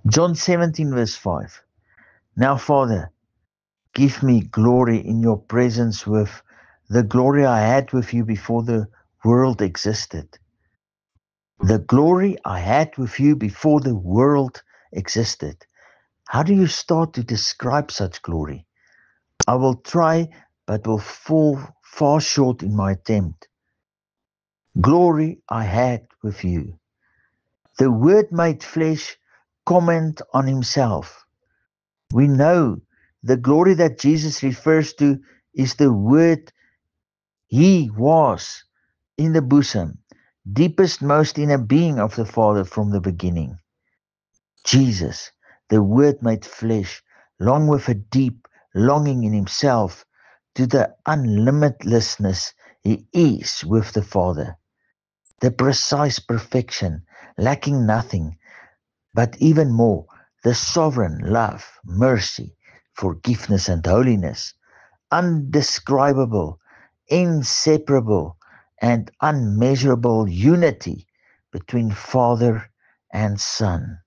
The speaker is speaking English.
John 17 verse 5. Now, Father, give me glory in your presence with the glory I had with you before the world existed. The glory I had with you before the world existed. How do you start to describe such glory? I will try, but will fall far short in my attempt. Glory I had with you. The Word made flesh comment on himself. We know the glory that Jesus refers to is the Word. He was in the bosom, deepest most inner being of the Father from the beginning. Jesus, the Word made flesh, long with a deep longing in himself to the unlimitlessness he is with the Father, the precise perfection, lacking nothing, but even more, the sovereign love, mercy, forgiveness, and holiness, undescribable, inseparable, and unmeasurable unity between Father and Son.